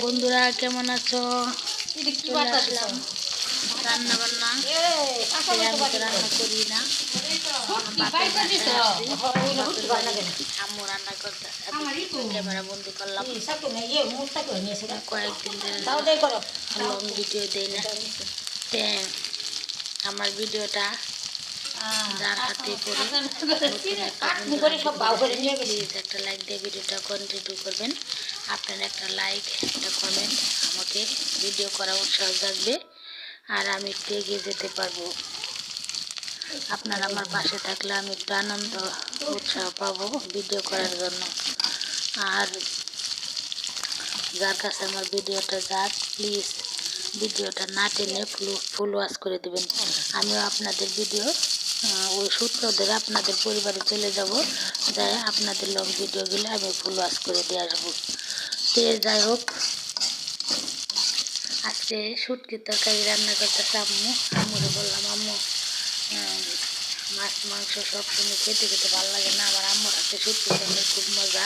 বন্ধুরা কেমন আছো? চলে আসলাম রান্না বান্না। আমি তো রান্না করি না, আম্মু রান্না করতে ক্যামেরা বন্দি করলাম। কয়েকদিন লং ভিডিও দেই না, আমার ভিডিওটা যার হাতে পড়ে প্লিজ একটা লাইক দিয়ে ভিডিওটা কন্টিনিউ করবেন। আপনার একটা লাইক, একটা কমেন্ট আমাকে ভিডিও করা উৎসাহ জাগবে, আর আমি একটু এগিয়ে যেতে পারবো। আপনারা আমার পাশে থাকলে আমি একটু আনন্দ উৎসাহ পাবো ভিডিও করার জন্য। আর যার কাছে আমার ভিডিওটা যাক, প্লিজ ভিডিওটা না টেনে ফুল ওয়াচ করে দেবেন। আমিও আপনাদের ভিডিও ওই সূত্র ধরে আপনাদের পরিবারে চলে যাব, যাই আপনাদের লং ভিডিওগুলো আমি ফুল ওয়াচ করে দিয়ে আসবো। তো যাই হোক, আজকে শুটকির তরকারি রান্না করতেছে আম্মু। আম্মুরে বললাম, আম্মু মাছ মাংস সবসময় খেতে খেতে ভালো লাগে না, আমার আম্মুর হাতে শুটকি রান্না খুব মজা।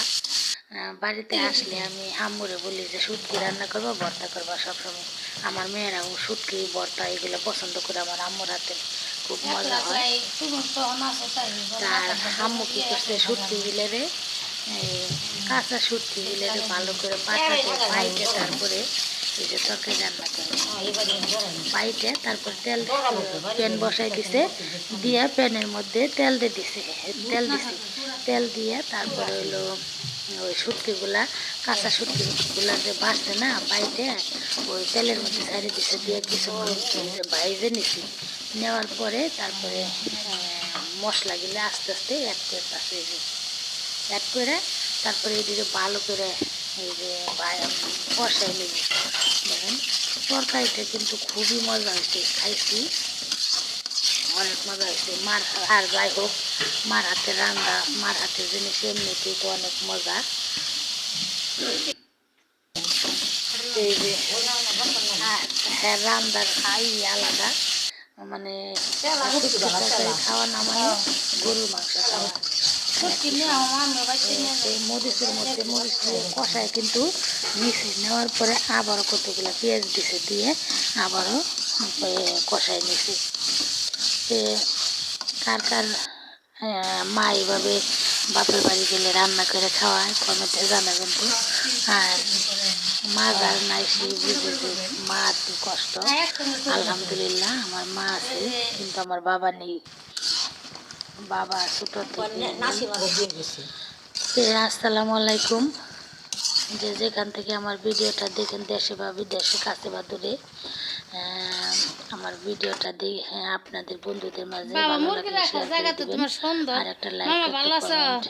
বাড়িতে আসলে আমি আম্মুরে বলি যে শুটকি রান্না করবো, ভর্তা করবো। সবসময় আমার মেয়েরাও শুটকি ভর্তা এগুলো পছন্দ করে, আমার আম্মুর হাতে খুব মজা হয়। তার আম্মু কি করছে, শুটকি গিলেরে কাঁচা শুটকি গিলেরে ভালো করে পাটাতে বাইটে তারপরে এই যে তরকারি রান্না করে বাইটে, তারপর তেল প্যান বসাই দিছে, দিয়ে প্যানের মধ্যে তেল দিয়ে দিছে, তেল দিয়ে তারপরে হইলো ওই শুটকিগুলা, কাঁচা শুটকিগুলা যে বাঁচছে না বাইটে, ওই তেলের মধ্যে ছাড়িয়ে দিছে, দিয়ে কিছুক্ষণ বাইজে নিছি। নেওয়ার পরে তারপরে মশলাগুলো আস্তে আস্তে অ্যাড করতেছে, অ্যাড করে তারপরে এদিকে ভালো করে এই যে কষাই নেব। দেখেন তরকারিটা কিন্তু খুবই মজা হয়েছে, খাইছি অনেক মজা হয়েছে। মার আর যাই হোক, মার হাতের রান্না, মার হাতের জিনিস এমনিতেই তো অনেক মজা। এই যে হ্যাঁ, রান্নার খাই আলাদা, মানে খাওয়া না মানে গরুর মাংস খাওয়া। সেই মরিচের মধ্যে মরিচ কষায় কিন্তু নিচে নেওয়ার পরে আবারও কতগুলো পেঁয়াজ দিছে, দিয়ে আবারও কষায় নিছে। কার কার মা এইভাবে বাপের বাড়ি গেলে রান্না করে খাওয়ায় কমেন্টে জানাবেন তো। আর মা যার নাই সে বুঝে যে মা কি কষ্ট। আলহামদুলিল্লাহ আমার মা আছে, কিন্তু আমার বাবা নেই, বাবা ছোট থেকে। আসসালামু আলাইকুম, যে যেখান থেকে আমার ভিডিওটা দেখেন, দেশে বা বিদেশে, কাছে বা দূরে, আমার ভিডিওটা দেখে আপনাদের বন্ধুদের মাঝে ভালো লাগলে শেয়ার করে দিবেন, আর একটা লাইক, একটা কমেন্ট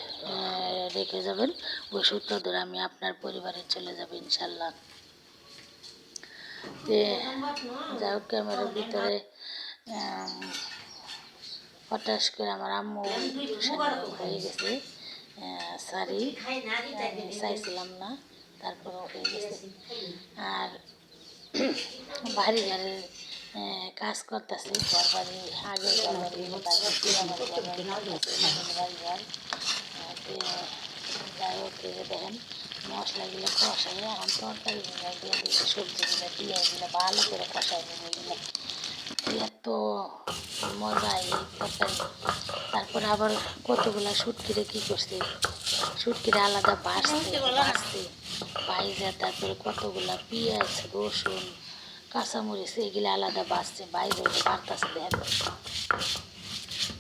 রেখে যাবেন। ওই সূত্র ধরে আমি আপনার পরিবারে চলে যাব ইনশাল্লাহ। যাই হোক, ক্যামেরার ভিতরে হঠাৎ করে আমার আম্মু হয়ে গেছে, সরি চাইছিলাম না, তারপরে হয়ে গেছে। আর বাড়ি ঘরে কাজ করতেছি, ঘর বাড়ি, আগের ঘর বাড়ি, যাই হোক, দেখেন মশলাগুলো কষাই, এখন তরকারিগুলো দিয়ে দিয়েছি, সবজিগুলো দিয়ে এগুলো ভালো করে কষাই নেব। এগুলো এত মজা এই তরকারি। তারপরে আবার কতগুলা শুটকিরে কী করছে, শুটকিরে আলাদা বাঁচতে বাইজা, তারপরে কতগুলা পেঁয়াজ, রসুন, কাঁচামরিচ এগুলো আলাদা বাঁচছে, বাইরে বাড়তেছে। দেখেন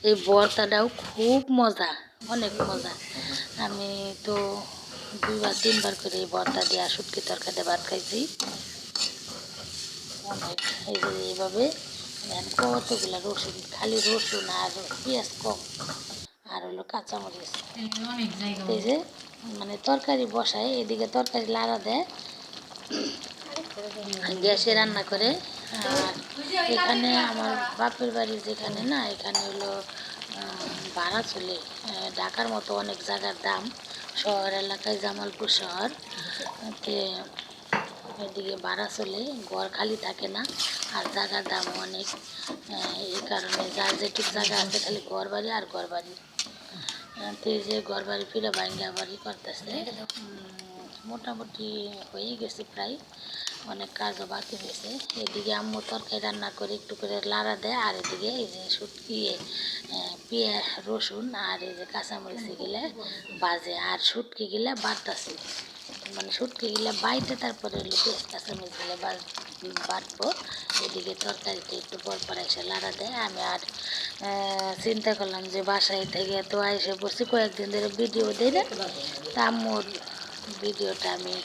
এই ভর্তাটাও খুব মজা, অনেক মজা। আমি তো 2-3 বার করে এই ভর্তা দিয়ে শুটকি তরকারিতে ভাত খাইছি অনেক। এই যে এইভাবে কতগুলা রসুন, খালি রসুন আর পেঁয়াজ কম, আর হলো কাঁচামরিচ। এই যে মানে তরকারি বসায়, এদিকে তরকারি লাড়া দেয়, গ্যাসে রান্না করে। আর এখানে আমার বাপের বাড়ি যেখানে না, এখানে হলো ভাড়া চলে, ঢাকার মতো অনেক জায়গার দাম। শহর এলাকায়, জামালপুর শহর, তে এদিকে ভাড়া চলে, ঘর খালি থাকে না, আর জায়গার দাম অনেক। এই কারণে যার যেটুকু জায়গা আছে খালি ঘর বাড়ি আর ঘর বাড়ি। তো এই যে ঘর বাড়ি ফিরে ভাঙ্গা বাড়ি করতেছে, মোটামুটি হয়ে গেছে প্রায়, অনেক কাজও বাকি রয়েছে। এদিকে আম্মু তরকারি রান্না করে একটু করে লাড়া দেয়, আর এদিকে এই যে শুটকি পেঁয়াজ রসুন আর এই যে কাঁচামরিচ গেলে বাজে, আর শুটকি গেলে বাটতাছে, মানে শুটকি গেলে বাইটে তারপরে পেঁয়াজ কাঁচামরিচ গেলে বাটবো। এদিকে তরকারিটা একটু পর এসে লাড়া দেয়। আমি আর চিন্তা করলাম যে বাসায় থেকে তো এসে বসে কয়েকদিন ধরে ভিডিও দিই না, তা আম্মুর ভিডিওটা আমি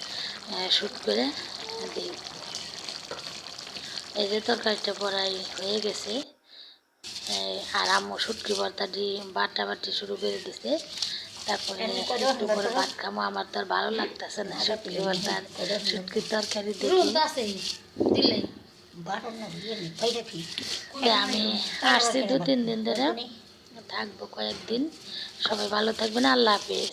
শ্যুট করে দিই। এই যে তরকারিটা পড়াই হয়ে গেছে, আর আম্মু শুটকি ভর্তা বাটি শুরু করে দিছে। তারপরে একটু করে ভাত খামো, আমার তো আর ভালো লাগতেছে না শুটকি ভর্তা শুটকির তরকারি দেখি। আমি আসছি 2-3 দিন ধরে, থাকবো কয়েকদিন। সবাই ভালো থাকবেন, আল্লাহ হাফেজ।